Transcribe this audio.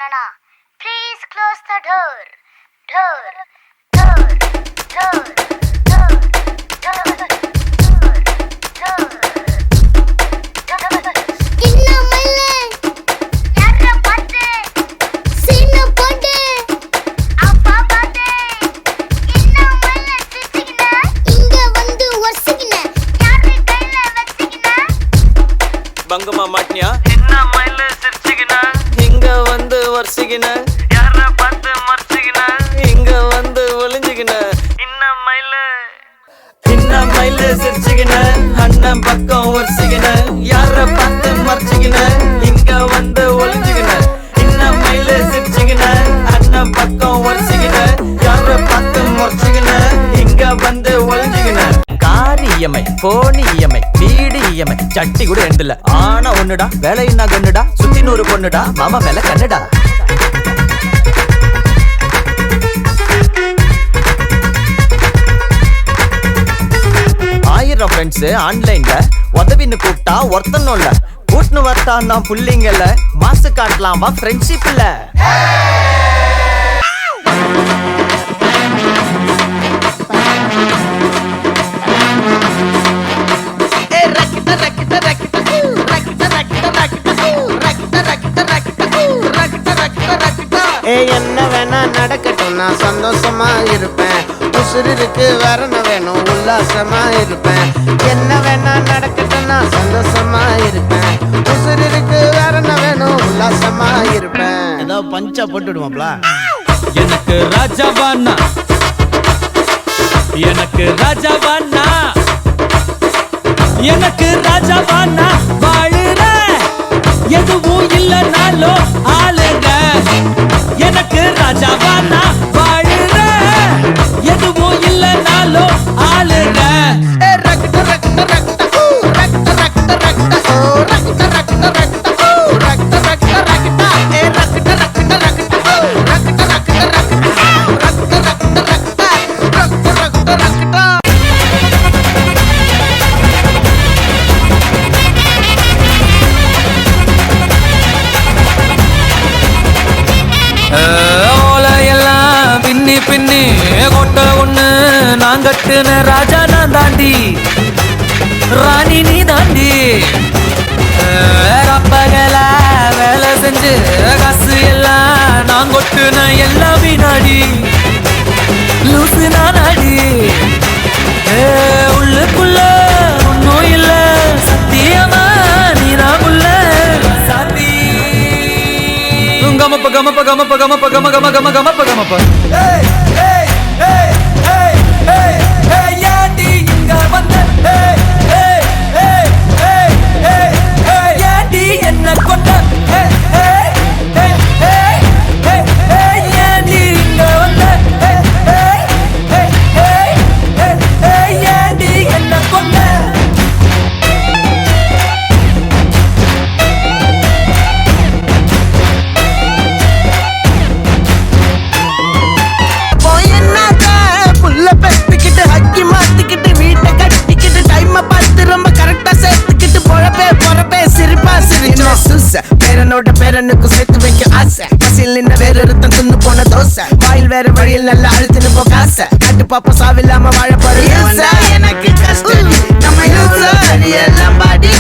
வேணா. Please close the door. பங்கமா மாட்டியா என்ன மயில சிரிச்சுக்கின இங்க வந்து வர்சிக்கின யார பார்த்து மறைச்சிக்கின இங்க வந்து ஒளிஞ்சுக்கின என்ன மயில சிரிச்சுக்கின அண்ணன் பக்கம் வர்சிக்கின யார பார்த்து மறைச்சிக்கின இங்க வந்து ஒளிஞ்சுக்கின என்ன மயில சிரிச்சுக்கின அண்ணன் பக்கம் வர்சிக்கின யார பார்த்து மறைச்சிக்கின இங்க வந்து ஒளிஞ்சுக்கின. காரியமை போனியமை வீடியமை சட்டி கூட எண்டல ஆனா ஒண்ணுடா வேலையின்னா கண்ணுடா சுத்தி 100 பொண்ணுடா மாமா மேல கண்ணுடா. ஆயிரம் ஃப்ரெண்ட்ஸ் ஆன்லைன்ல உதவின்னு கூப்பிட்டா ஒருத்தனும் இல்ல கூட்டுன்னு வரட்டான் நான் புள்ளிங்கல்ல மாசு காட்டலாம் வா ஃப்ரெண்ட்ஷிப் இல்ல. என்ன வேணா நடக்கட்டும் நான் சந்தோஷமா இருப்பேன். உசுருக்கு வரணும் வேணும் உல்லாசமா இருப்பேன். என்ன வேணா நடக்கட்டும் நான் சந்தோஷமா இருப்பேன். உசுருக்கு வரணும் வேணும் உல்லாசமா இருப்பேன். ஏதோ பஞ்சா போட்டுடுவாப்ல. எனக்கு ராஜாவானா எனக்கு ராஜாவானா எனக்கு ராஜாவானா வாழுற எதுவும் இல்லைனாலோ ஆளுங்க எனக்கு ராஜாவானா வாழுற எதுவும் இல்லைனாலோ ஆளுங்க. ஓலையெல்லாம் பின்னி பின்னி கொட்ட ஒண்ணு நான் கட்டுன ராஜா நான் தாண்டி ராணி நீ தாண்டி. அப்பகல வேலை செஞ்சு காசு எல்லாம் நான் கொட்டுன எல்லாம் வினாடி லூசு நானாடி. உள்ளுக்குள்ள ஒன்னும் இல்ல சத்தியமா நீதான் உள்ள சாத்தி கமப்ப கமப்ப கமப்ப கமப்ப கம கம கம கமப்ப கமப்ப. ஏண்டி இங்க வந்த ஏண்டி என்ன கொண்ட ஏண்டி இங்க வந்த ஏண்டி என்ன கொண்ட. பேரனோட பேரனுக்கு சேர்த்து வைக்க ஆசை. பசியில் நின்ன வேற ஒருத்தன் தின்னு போன தோசை. வாயில் வேற வழியில் நல்லா அழுத்துன்னு போக ஆசை. காட்டு பாப்பா சாவில்லாம வாழ போற எனக்கு கஷ்டம் நம்ம எல்லாம் பாடி